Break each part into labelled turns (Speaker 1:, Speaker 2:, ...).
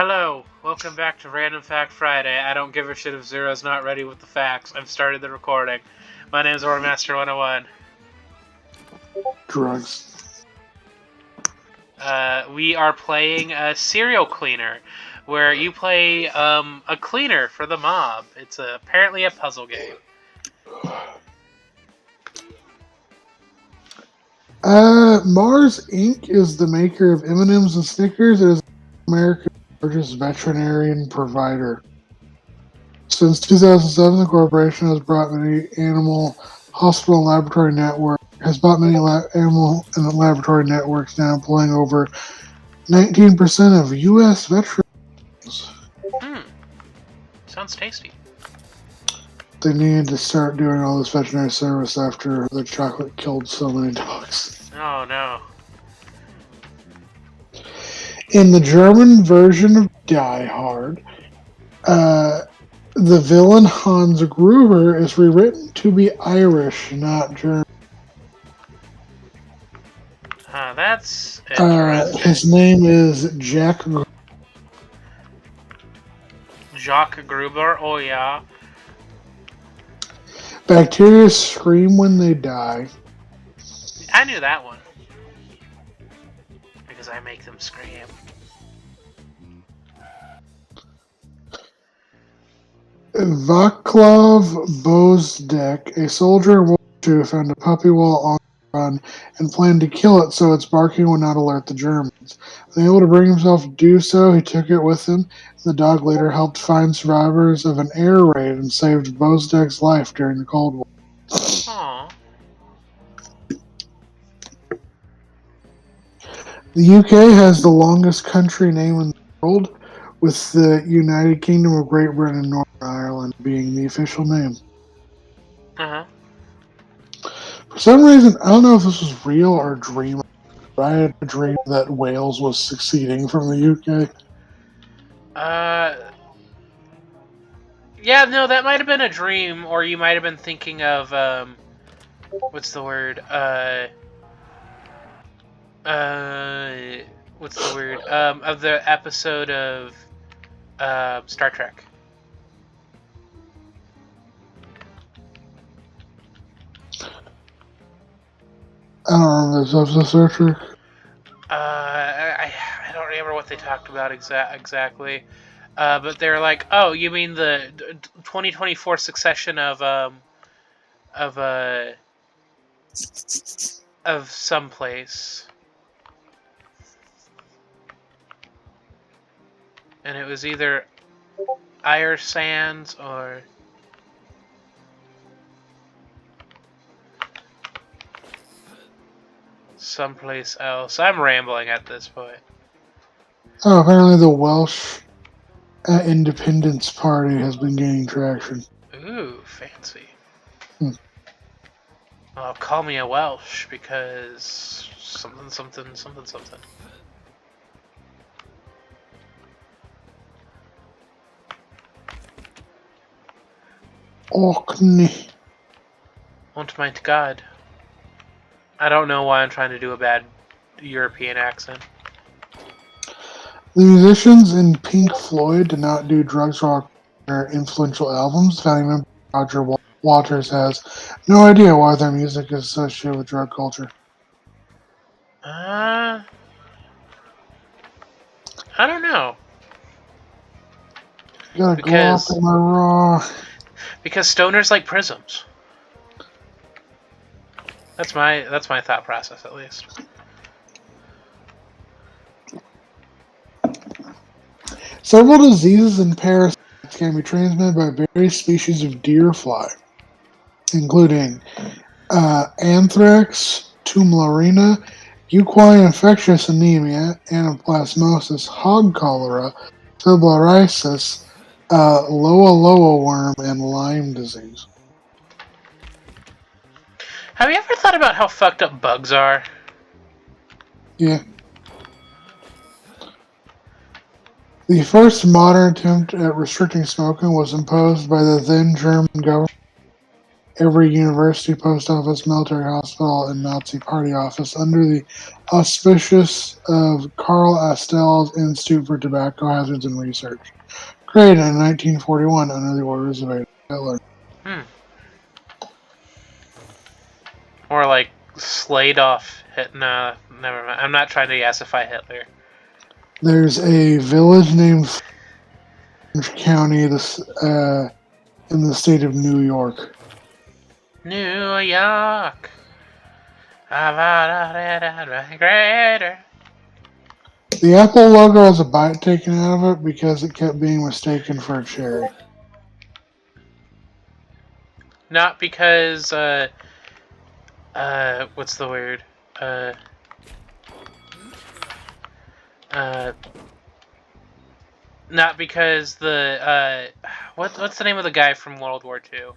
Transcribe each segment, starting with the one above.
Speaker 1: Hello, welcome back to Random Fact Friday. I don't give a shit if Zero's not ready with the facts. I've started the recording. My name is Ormaster101.
Speaker 2: Drugs.
Speaker 1: We are playing a serial cleaner, where you play a cleaner for the mob. It's apparently a puzzle game.
Speaker 2: Mars Inc. is the maker of M&Ms and Snickers. It is America's largest veterinarian provider. Since 2007, the corporation has brought many animal hospital and laboratory networks. Animal and laboratory networks now employing over 19% of U.S. veterinarians.
Speaker 1: Sounds tasty.
Speaker 2: They needed to start doing all this veterinary service after the chocolate killed so many dogs.
Speaker 1: Oh no.
Speaker 2: In the German version of Die Hard, the villain Hans Gruber is rewritten to be Irish, not German.
Speaker 1: That's interesting.
Speaker 2: His name is
Speaker 1: Jacques Gruber, oh yeah.
Speaker 2: Bacteria scream when they die.
Speaker 1: I knew that one. Because I make them scream.
Speaker 2: Vaclav Bozdek, a soldier in World War II, found a puppy while on the run and planned to kill it so its barking would not alert the Germans. Unable to bring himself to do so, he took it with him. The dog later helped find survivors of an air raid and saved Bozdek's life during the Cold War.
Speaker 1: Aww.
Speaker 2: The UK has the longest country name in the world, with the United Kingdom of Great Britain and Northern Ireland being the official name.
Speaker 1: Uh-huh.
Speaker 2: For some reason, I don't know if this was real or a dream, but I had a dream that Wales was seceding from the UK.
Speaker 1: Yeah, no, that might have been a dream, or you might have been thinking of, what's the word? Of the episode of, Star Trek.
Speaker 2: I don't remember this episode of Star Trek.
Speaker 1: I don't remember what they talked about exactly. But they're like, oh, you mean the 2024 succession of someplace. And it was either Irish Sands or someplace else. I'm rambling at this point.
Speaker 2: Oh, apparently the Welsh Independence Party has been gaining traction.
Speaker 1: Ooh, fancy. Well, call me a Welsh because something.
Speaker 2: Orkney.
Speaker 1: Und meint God. I don't know why I'm trying to do a bad European accent.
Speaker 2: The musicians in Pink Floyd did not do drugs rock their influential albums. Founding member Roger Waters has no idea why their music is associated with drug culture.
Speaker 1: I don't know.
Speaker 2: You gotta go off in my raw.
Speaker 1: Because stoners like prisms. That's my thought process, at least.
Speaker 2: Several diseases and parasites can be transmitted by various species of deer fly, including anthrax, tularemia, equine infectious anemia, anaplasmosis, hog cholera, filariasis, Loa worm, and Lyme disease.
Speaker 1: Have you ever thought about how fucked up bugs are?
Speaker 2: Yeah. The first modern attempt at restricting smoking was imposed by the then German government every university, post office, military hospital, and Nazi party office under the auspices of Karl Astell's Institute for Tobacco Hazards and Research, created in 1941 under the orders of Adolf Hitler.
Speaker 1: Hmm. Or like slayed off. Nah, never mind. I'm not trying to yassify Hitler.
Speaker 2: There's a village named Orange County, in the state of New York.
Speaker 1: New York. Greater.
Speaker 2: The Apple logo has a bite taken out of it because it kept being mistaken for a cherry.
Speaker 1: Not because, what's the word? Not because the, what's the name of the guy from World War II?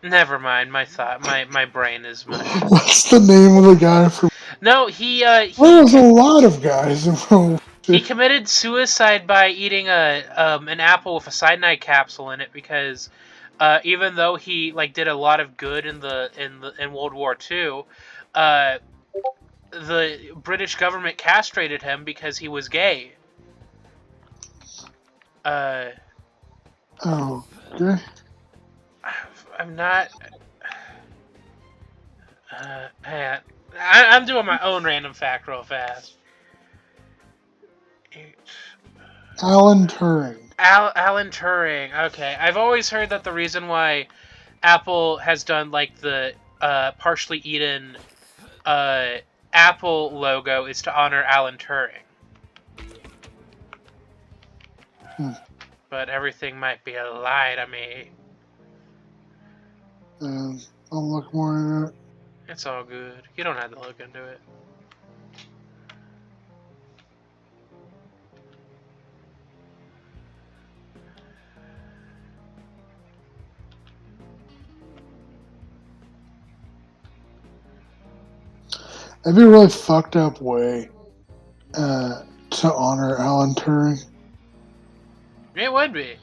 Speaker 1: Never mind. My brain is mush.
Speaker 2: What's the name of the guy from?
Speaker 1: No,
Speaker 2: There's a lot of guys from.
Speaker 1: he committed suicide by eating an apple with a cyanide capsule in it because even though he like did a lot of good in World War II, the British government castrated him because he was gay.
Speaker 2: Okay.
Speaker 1: I'm not. I'm doing my own random fact real fast.
Speaker 2: Alan Turing.
Speaker 1: Alan Turing. Okay, I've always heard that the reason why Apple has done like the partially eaten Apple logo is to honor Alan Turing. But everything might be a lie to me.
Speaker 2: I'll look more into it.
Speaker 1: It's all good. You don't have to look into it.
Speaker 2: That'd be a really fucked up way to honor Alan Turing.
Speaker 1: It would be.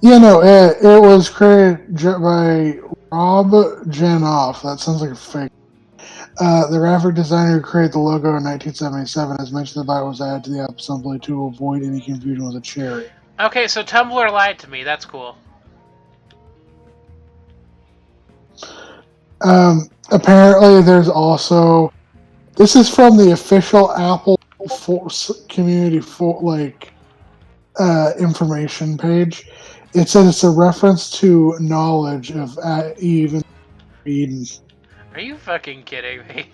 Speaker 2: Yeah, no, it was created by Rob Janoff. That sounds like a fake. The graphic designer who created the logo in 1977 has mentioned the bite was added to the app simply to avoid any confusion with a cherry.
Speaker 1: Okay, so Tumblr lied to me. That's cool.
Speaker 2: Apparently, there's also. This is from the official Apple community information page. It says it's a reference to knowledge of Eve and Eden.
Speaker 1: Are you fucking kidding me?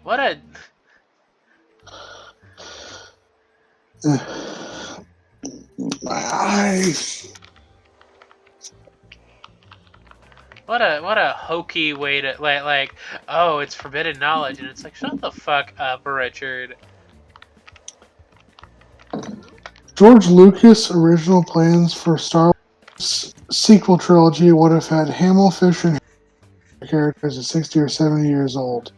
Speaker 1: What a...
Speaker 2: My eyes.
Speaker 1: What a hokey way to like oh, it's forbidden knowledge, and it's like, shut the fuck up, Richard.
Speaker 2: George Lucas' original plans for Star Wars sequel trilogy would have had Hamill, Fisher, and characters at 60 or 70 years old.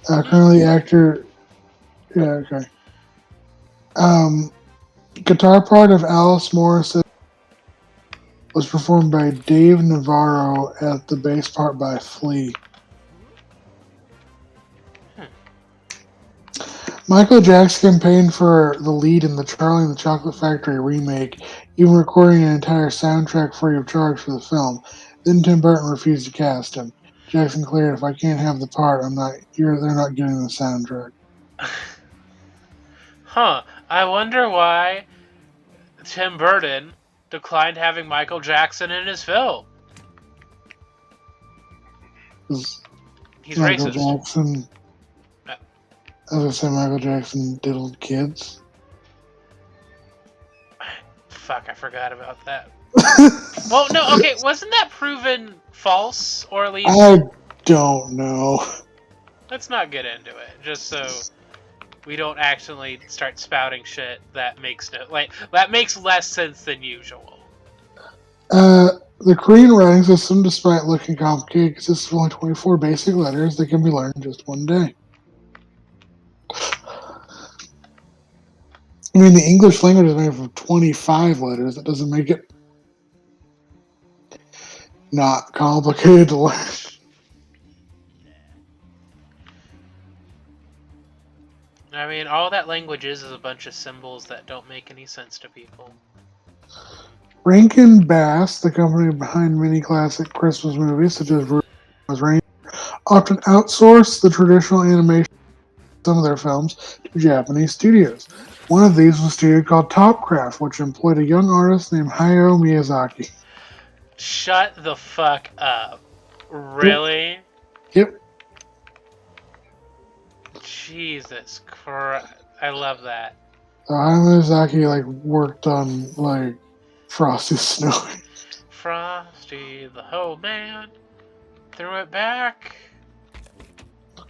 Speaker 2: Currently, actor. Yeah, okay. Guitar part of Alice Morris was performed by Dave Navarro at the bass part by Flea. Michael Jackson campaigned for the lead in the Charlie and the Chocolate Factory remake, even recording an entire soundtrack free of charge for the film. Then Tim Burton refused to cast him. Jackson cleared, "If I can't have the part, they're not getting the soundtrack."
Speaker 1: Huh. I wonder why Tim Burton declined having Michael Jackson in his film. He's
Speaker 2: Michael
Speaker 1: racist.
Speaker 2: Jackson. As I said, Michael Jackson diddled kids.
Speaker 1: Fuck, I forgot about that. Well, no, okay, wasn't that proven false, or at least...
Speaker 2: I don't know.
Speaker 1: Let's not get into it, just so... we don't actually start spouting shit that makes that makes less sense than usual.
Speaker 2: The Korean writing system, despite looking complicated, consists of only 24 basic letters that can be learned in just one day. I mean, the English language is made up of 25 letters. That doesn't make it not complicated to learn.
Speaker 1: I mean, all that language is a bunch of symbols that don't make any sense to people.
Speaker 2: Rankin Bass, the company behind many classic Christmas movies such as Rudolph's Reindeer, often outsourced the traditional animation of some of their films to Japanese studios. One of these was a studio called Topcraft, which employed a young artist named Hayao Miyazaki.
Speaker 1: Shut the fuck up. Really?
Speaker 2: Yep.
Speaker 1: Jesus Christ. I love that.
Speaker 2: Hayao Miyazaki worked on Frosty Snow.
Speaker 1: Frosty the Hoe Man threw it back.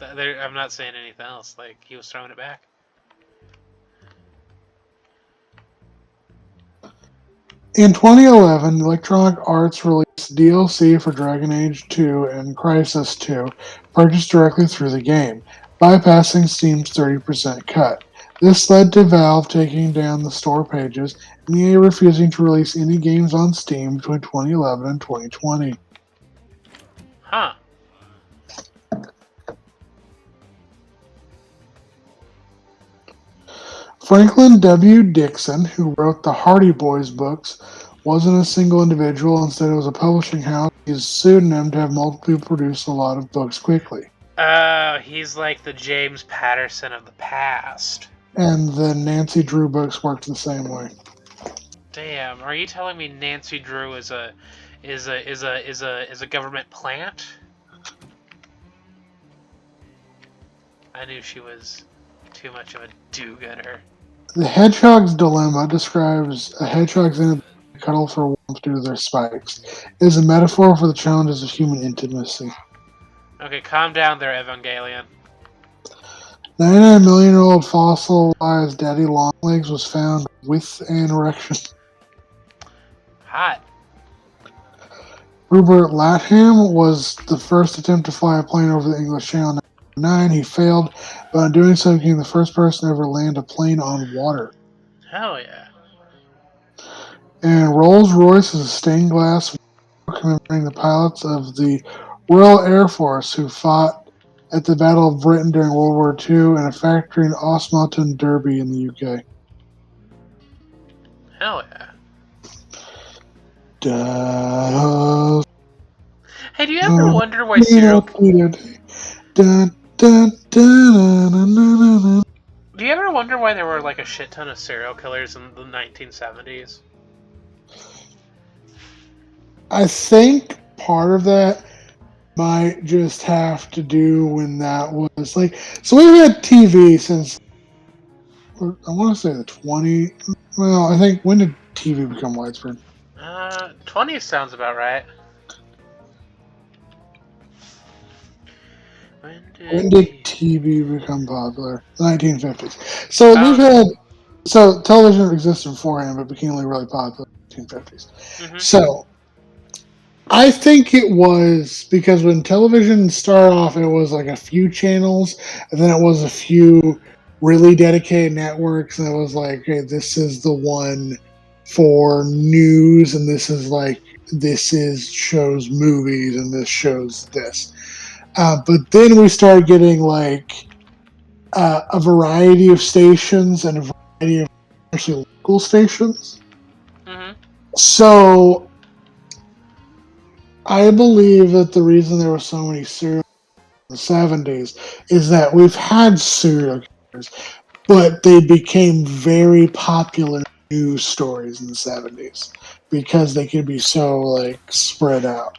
Speaker 1: I'm not saying anything else. He was throwing it back.
Speaker 2: In 2011, Electronic Arts released DLC for Dragon Age 2 and Crysis 2, purchased directly through the game, bypassing Steam's 30% cut. This led to Valve taking down the store pages and EA refusing to release any games on Steam between 2011 and 2020.
Speaker 1: Huh.
Speaker 2: Franklin W. Dixon, who wrote the Hardy Boys books, wasn't a single individual. Instead, it was a publishing house. He used a pseudonym to have multiple people produce a lot of books quickly.
Speaker 1: He's like the James Patterson of the past.
Speaker 2: And the Nancy Drew books worked the same way.
Speaker 1: Damn, are you telling me Nancy Drew is a government plant? I knew she was too much of a do-gooder.
Speaker 2: The Hedgehog's Dilemma describes a hedgehog's inability to cuddle for warmth due to their spikes. It is a metaphor for the challenges of human intimacy.
Speaker 1: Okay, calm down there, Evangelion.
Speaker 2: 99-million-year-old fossilized daddy longlegs was found with an erection.
Speaker 1: Hot.
Speaker 2: Rupert Latham was the first attempt to fly a plane over the English Channel in 1909. He failed, but in doing so, became the first person to ever land a plane on water.
Speaker 1: Hell yeah.
Speaker 2: And Rolls-Royce is a stained glass commemorating the pilots of the Royal Air Force who fought at the Battle of Britain during World War II in a factory in Osmotton, Derby in the UK.
Speaker 1: Hell yeah. Hey, do you ever wonder why serial... Do you ever wonder why there were a shit ton of serial killers in the 1970s?
Speaker 2: I think part of that might just have to do when that was so we've had TV since I want to say the 20. Well, I think when did TV become widespread?
Speaker 1: 20 sounds about right. When
Speaker 2: did TV become popular? The 1950s. So we've had television existed beforehand, but became really popular in the 1950s. Mm-hmm. So I think it was because when television started off, it was a few channels, and then it was a few really dedicated networks, and it was okay, this is the one for news, and this is shows movies, and this shows this. But then we started getting a variety of stations and a variety of actually local stations.
Speaker 1: Mm-hmm.
Speaker 2: So I believe that the reason there were so many serial killers in the 70s is that we've had serial killers, but they became very popular news stories in the 70s because they could be so spread out.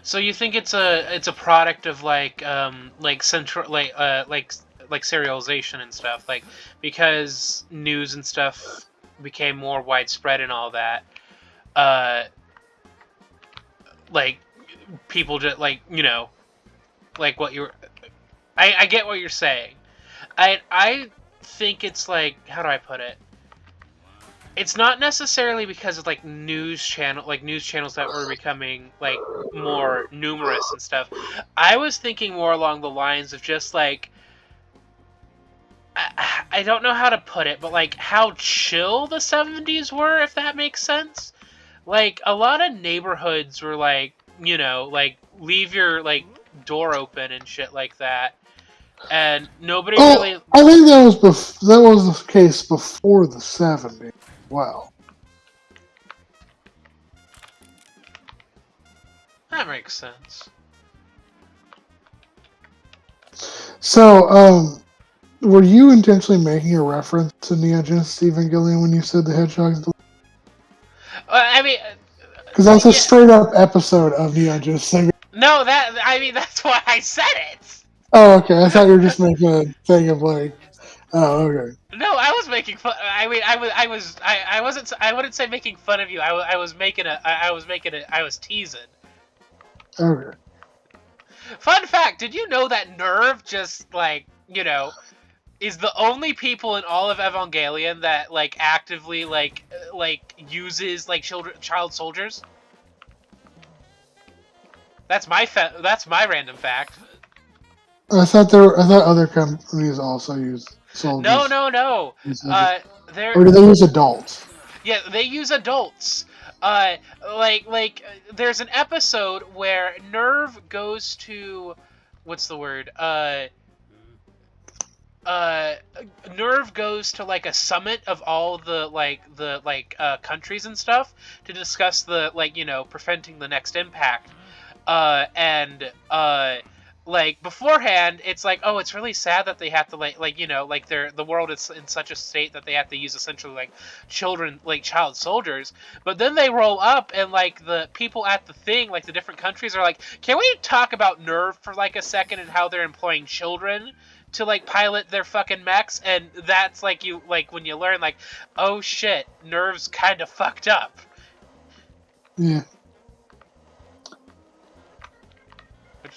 Speaker 1: So you think it's a product of central serialization and stuff, because news and stuff became more widespread and all that. People just what you're. I get what you're saying. I think it's like, how do I put it? It's not necessarily because of like news channels that were becoming like more numerous and stuff. I was thinking more along the lines of just like, I don't know how to put it, but like how chill the 70s were, if that makes sense. Like a lot of neighborhoods were like, like leave your like door open and shit like that. And nobody really.
Speaker 2: I think that was the case before the '70s. Wow.
Speaker 1: That makes sense.
Speaker 2: So, were you intentionally making a reference to Neon Genesis Evangelion when you said the hedgehogs?
Speaker 1: I mean,
Speaker 2: Because that's a straight up episode of Neon Genesis.
Speaker 1: No, that's why I said it.
Speaker 2: Oh, okay. I thought you were just making a thing of like. Oh, okay.
Speaker 1: No, I was making fun. I mean, I wasn't. I wouldn't say making fun of you. I was making a. I was making a. I was teasing.
Speaker 2: Okay.
Speaker 1: Fun fact: did you know that Nerve just like is the only people in all of Evangelion that like actively like uses like child soldiers? That's my random fact.
Speaker 2: I thought other companies also use soldiers.
Speaker 1: No.
Speaker 2: Or do they use adults?
Speaker 1: Yeah, they use adults. There's an episode where Nerve goes to, what's the word? Nerve goes to like a summit of all the countries and stuff to discuss the preventing the next impact. Like beforehand, it's like, oh, it's really sad that they have to the world is in such a state that they have to use essentially like child soldiers. But then they roll up and like the people at the thing, like the different countries, are like, can we talk about Nerve for like a second and how they're employing children to like pilot their fucking mechs? And that's like when you learn like, oh shit, Nerve's kind of fucked up.
Speaker 2: Yeah.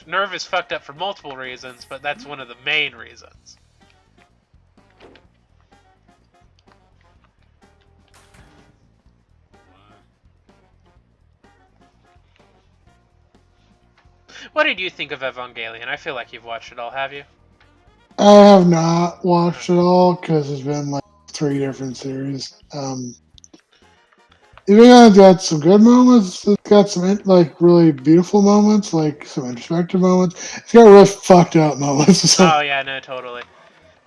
Speaker 1: Nerve is fucked up for multiple reasons, but that's one of the main reasons. What did you think of Evangelion? I feel like you've watched it all, have you?
Speaker 2: I have not watched it all because there's been like 3 different series. It's got some good moments. It's got some like really beautiful moments, like some introspective moments. It's got really fucked up moments.
Speaker 1: Oh yeah, no, totally.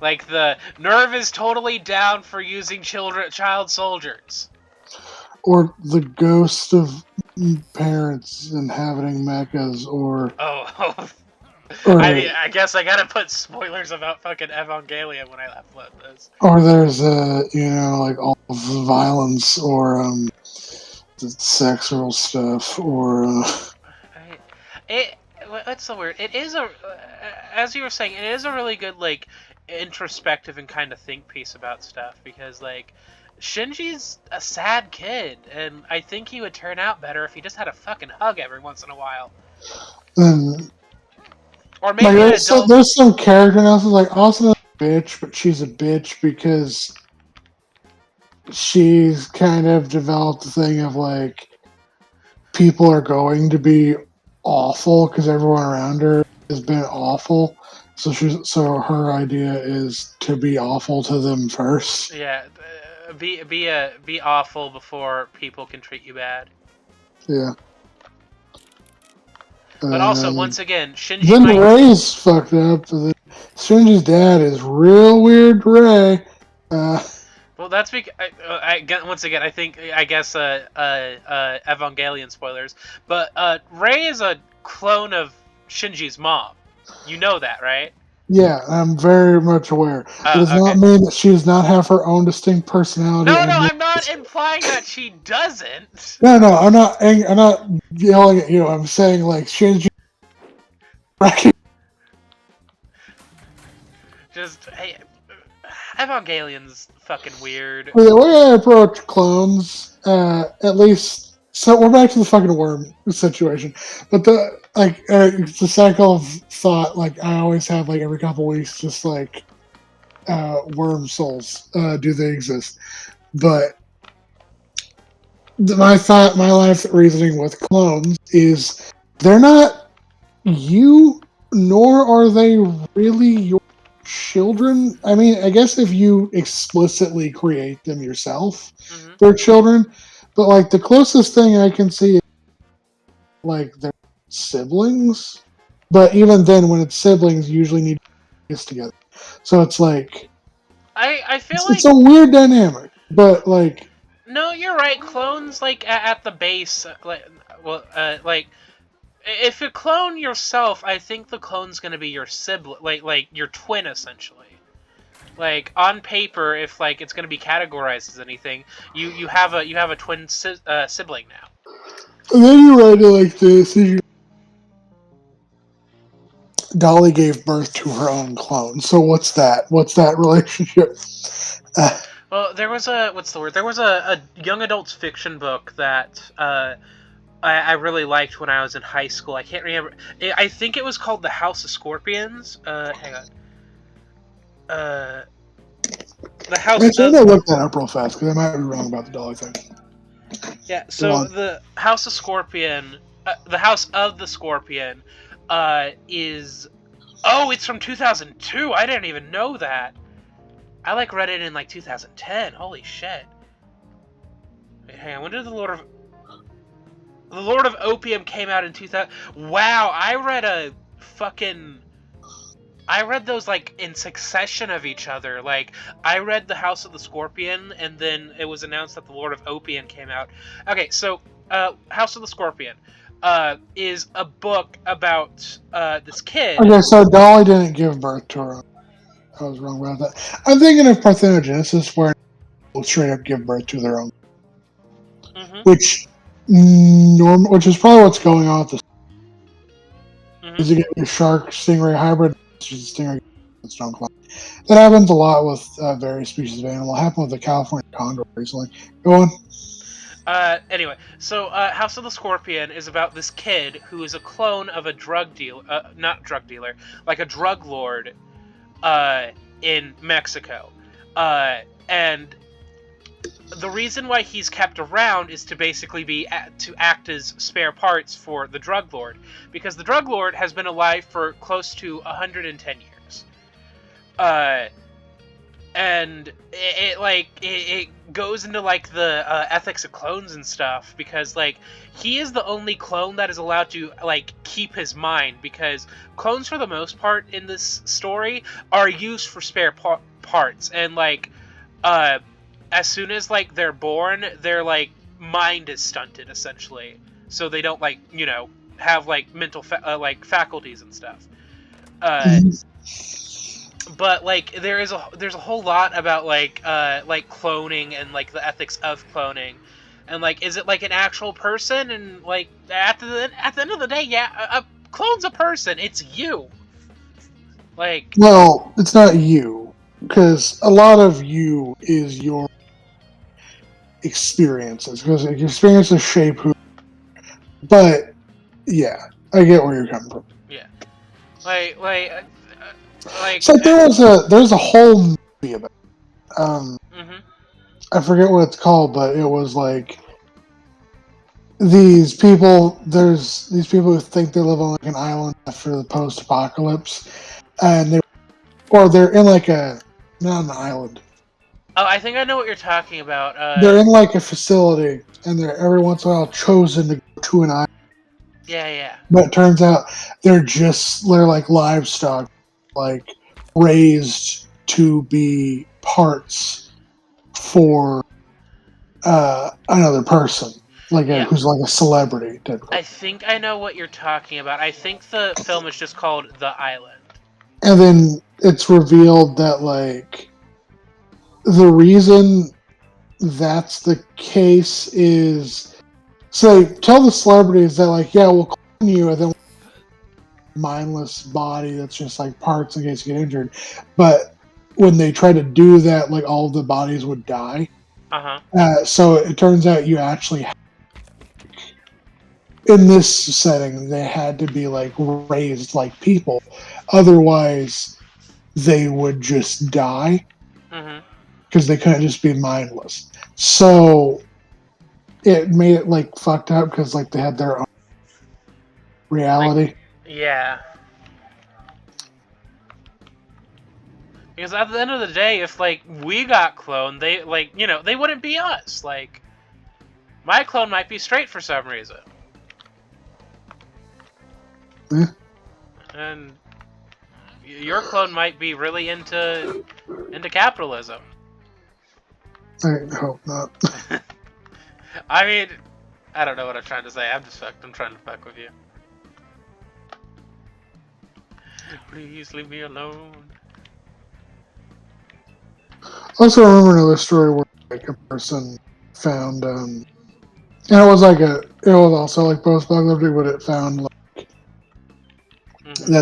Speaker 1: Like the Nerve is totally down for using child soldiers.
Speaker 2: Or the ghost of parents inhabiting mechas, or
Speaker 1: I guess I gotta put spoilers about fucking Evangelion when I upload this.
Speaker 2: Or there's like all the violence or the sexual stuff or.
Speaker 1: What's the word? It is as you were saying, it is a really good like introspective and kind of think piece about stuff, because like Shinji's a sad kid, and I think he would turn out better if he just had a fucking hug every once in a while. Or maybe
Speaker 2: there's some character analysis, like Asuna is a bitch, but she's a bitch because she's kind of developed the thing of like people are going to be awful because everyone around her has been awful. So her idea is to be awful to them first.
Speaker 1: Yeah, be awful before people can treat you bad.
Speaker 2: Yeah.
Speaker 1: But also, once again, Shinji.
Speaker 2: Then Ray's fucked up. Shinji's dad is real weird, Ray.
Speaker 1: Well, that's because once again, I guess Evangelion spoilers, but Rei is a clone of Shinji's mom. You know that, right?
Speaker 2: Yeah, I'm very much aware. It does not mean that she does not have her own distinct personality.
Speaker 1: No, I'm not implying that she doesn't.
Speaker 2: No, I'm not yelling at you. I'm saying like Shinji.
Speaker 1: Just hey, Evangelion's fucking weird.
Speaker 2: The way I approach clones, at least, so we're back to the fucking worm situation. But it's a cycle of thought. Like I always have, like every couple weeks, just like worm souls do they exist. But my life reasoning with clones is they're not you, nor are they really your children. I mean, I guess if you explicitly create them yourself,
Speaker 1: Hmm.
Speaker 2: they're children. But like the closest thing I can see is like their siblings. But even then, when it's siblings, you usually need to get together. So it's like
Speaker 1: I feel
Speaker 2: it's
Speaker 1: like
Speaker 2: a weird dynamic. But like
Speaker 1: no, you're right. Clones like at the base, like if you clone yourself, I think the clone's gonna be your sibling, like your twin essentially. Like on paper, if like it's gonna be categorized as anything, you have a twin sibling now.
Speaker 2: and then you write it like this. Dolly gave birth to her own clone. So what's that? What's that relationship? Uh,
Speaker 1: Well, there was a what's the word? There was a young adults fiction book that I really liked when I was in high school. I can't remember. I think it was called The House of Scorpions. Hang on. Uh, the House
Speaker 2: Actually, I'm
Speaker 1: of
Speaker 2: gonna look that up real fast because I might be wrong about the Dolly thing.
Speaker 1: yeah.
Speaker 2: Go
Speaker 1: So
Speaker 2: on.
Speaker 1: the House of Scorpion, the House of the Scorpion, is it's from 2002. I didn't even know that. I like read it in like 2010. Holy shit. Wait, hang on. When did The Lord of Opium came out in 2000? Wow, I read those like in succession of each other. Like I read The House of the Scorpion, and then it was announced that The Lord of Opium came out. Okay, so House of the Scorpion is a book about this kid.
Speaker 2: Okay, so Dolly didn't give birth to her own. I was wrong about that. I'm thinking of parthenogenesis, where people straight up give birth to their own,
Speaker 1: Mm-hmm.
Speaker 2: which which is probably what's going on with this.
Speaker 1: Mm-hmm.
Speaker 2: Is you get a shark stingray hybrid, which is a stingray its own clone. That happens a lot with various species of animal. It happened with the California condor recently. Go on.
Speaker 1: Anyway, so House of the Scorpion is about this kid who is a clone of a drug dealer, not drug dealer, like a drug lord, in Mexico, and the reason why he's kept around is to basically to act as spare parts for the drug lord, because the drug lord has been alive for close to 110 years. And it goes into like the ethics of clones and stuff, because like he is the only clone that is allowed to like keep his mind, because clones for the most part in this story are used for spare parts, and like as soon as like they're born, their like mind is stunted essentially, so they don't like have like mental like faculties and stuff. But like there's a whole lot about like cloning and like the ethics of cloning, and like is it like an actual person, and like at the end of the day, yeah, a clone's a person. It's you. Like
Speaker 2: Well, it's not you, because a lot of you is your experiences, because your experiences shape who. But yeah, I get where you're coming from.
Speaker 1: yeah, like like uh,
Speaker 2: So there's a whole movie about it.
Speaker 1: mm-hmm.
Speaker 2: I forget what it's called, but it was like there's these people who think they live on like an island after the post-apocalypse, and they're in like a not an island.
Speaker 1: Oh, I think I know what you're talking about.
Speaker 2: They're in like a facility, and they're every once in a while chosen to go to an island.
Speaker 1: Yeah.
Speaker 2: But it turns out they're like livestock, like raised to be parts for another person, like
Speaker 1: Yeah.
Speaker 2: who's like a celebrity.
Speaker 1: I think I know what you're talking about. I think the film is just called The Island.
Speaker 2: And then it's revealed that like the reason that's the case is so they tell the celebrities that like yeah we'll clone you and then mindless body that's just like parts in case you get injured, but when they try to do that like all of the bodies would die.
Speaker 1: Uh-huh.
Speaker 2: So it turns out you actually in this setting they had to be like raised like people, otherwise they would just die
Speaker 1: Mm-hmm.
Speaker 2: because they couldn't just be mindless. So it made it like fucked up because like they had their own
Speaker 1: Like,
Speaker 2: reality.
Speaker 1: yeah. Because at the end of the day, if like we got cloned, they like they wouldn't be us. Like my clone might be straight for some reason,
Speaker 2: Yeah.
Speaker 1: and your clone might be really into capitalism.
Speaker 2: I hope not.
Speaker 1: I mean, I don't know what I'm trying to say. I'm trying to fuck with you. Please leave me alone.
Speaker 2: Also, I remember another story where like a person found, and it was like it was also like post-apocalyptic, but it found like
Speaker 1: Mm-hmm.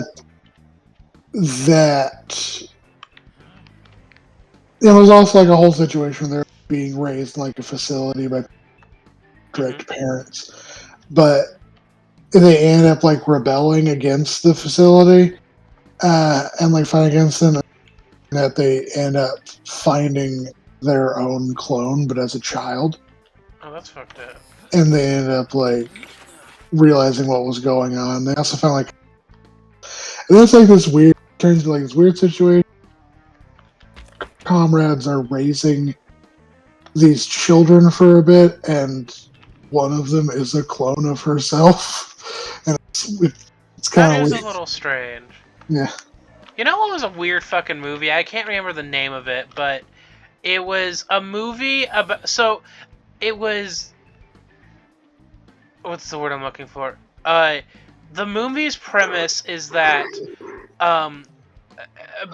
Speaker 2: that it was also like a whole situation where they're being raised in like a facility by direct parents, but they end up like rebelling against the facility and like fighting against them. That they end up finding their own clone, but as a child,
Speaker 1: Oh, that's fucked up.
Speaker 2: and they ended up like realizing what was going on. They also found like and that's like this weird turns into like this weird situation. Comrades are raising these children for a bit, and one of them is a clone of herself, and it's
Speaker 1: That
Speaker 2: kind of
Speaker 1: is a
Speaker 2: weird.
Speaker 1: little strange.
Speaker 2: Yeah,
Speaker 1: You know what was a weird fucking movie? I can't remember the name of it, but it was a movie about. So it was. What's the word I'm looking for? The movie's premise is that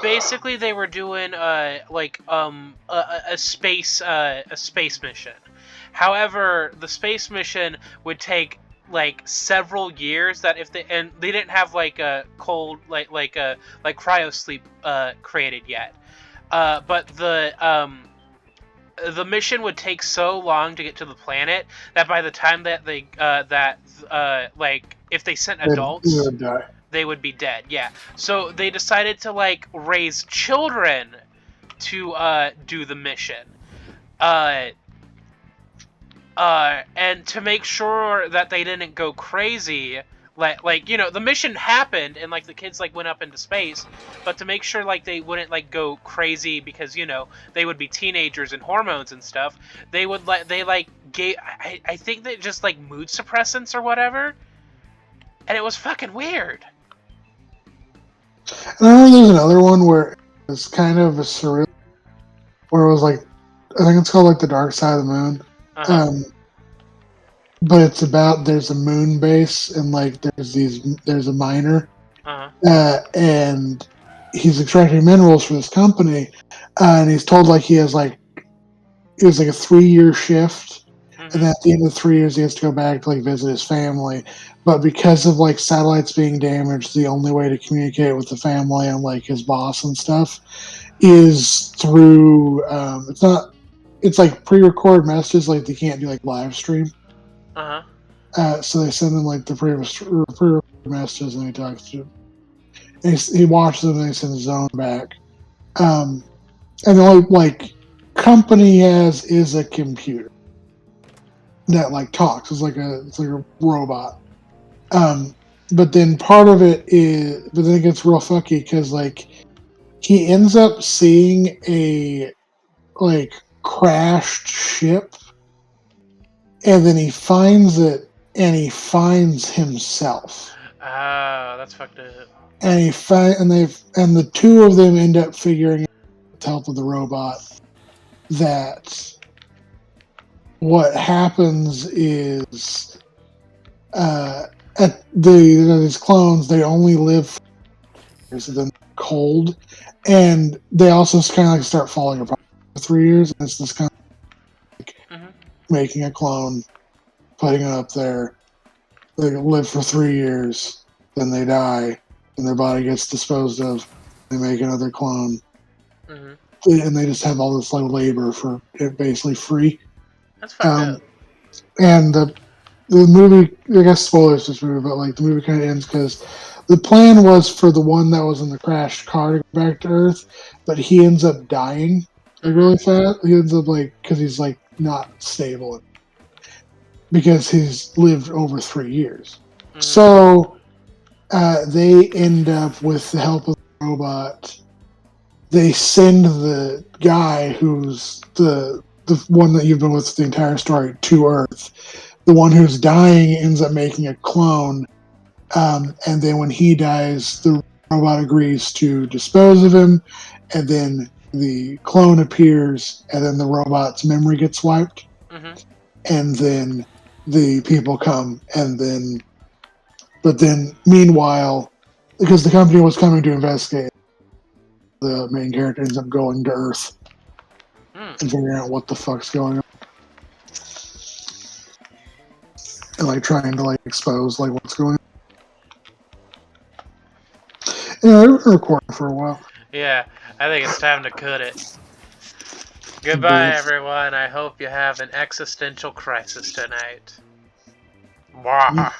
Speaker 1: basically they were doing a space mission. However, the space mission would take like several years. That if they didn't have like a cold like cryo sleep created yet. But the mission would take so long to get to the planet that by the time that they like if they sent
Speaker 2: they
Speaker 1: adults,
Speaker 2: would die.
Speaker 1: they would be dead. Yeah. So they decided to like raise children to do the mission. Uh and to make sure that they didn't go crazy, like the mission happened and like the kids like went up into space, but to make sure like they wouldn't like go crazy because they would be teenagers and hormones and stuff, they would gave I think they just like mood suppressants or whatever, and it was fucking weird.
Speaker 2: And I remember there's another one where it's kind of a surreal, where it was like I think it's called like the Dark Side of the Moon.
Speaker 1: Uh-huh.
Speaker 2: But it's about there's a moon base and like there's a miner
Speaker 1: Uh-huh.
Speaker 2: and he's extracting minerals for this company and he's told like he has like it was like a 3-year shift and then at the end of the 3 years he has to go back to like visit his family, but because of like satellites being damaged, the only way to communicate with the family and like his boss and stuff is through it's like pre-recorded messages, like they can't do like live stream. So they send him like the pre-recorded messages, and he talks to him. And he watches them, and he sends his own back. And the only like company he has is a computer that like talks. It's like a robot. But then part of it is, but then it gets real fucky because like he ends up seeing a like crashed ship, and then he finds it. And he finds himself.
Speaker 1: Oh, that's fucked up.
Speaker 2: And and the two of them end up figuring out with the help of the robot that what happens is at these clones they only live for 3 years, then cold, and they also kind of like start falling apart for 3 years. And it's this kind of like making a clone, putting it up there. They live for 3 years, then they die, and their body gets disposed of. They make another clone, and they just have all this like labor for it basically free.
Speaker 1: That's fucked up.
Speaker 2: And the movie, I guess spoilers this movie, but like the movie kind of ends because the plan was for the one that was in the crashed car to go back to Earth, but he ends up dying like
Speaker 1: Mm-hmm.
Speaker 2: really fast. He ends up like because he's like not stable because he's lived over 3 years.
Speaker 1: Mm-hmm.
Speaker 2: So they end up with the help of the robot. They send the guy who's the one that you've been with the entire story to Earth. The one who's dying ends up making a clone, and then when he dies, the robot agrees to dispose of him, and then the clone appears, and then the robot's memory gets wiped,
Speaker 1: Mm-hmm.
Speaker 2: and then the people come, and then, but then meanwhile, because the company was coming to investigate, the main character ends up going to Earth
Speaker 1: Mm.
Speaker 2: and figuring out what the fuck's going on, and like trying to like expose like what's going on. Yeah, I've been recording for a while.
Speaker 1: Yeah, I think it's time to cut it. Goodbye,
Speaker 2: Indeed.
Speaker 1: everyone. I hope you have an existential crisis tonight. Mwah.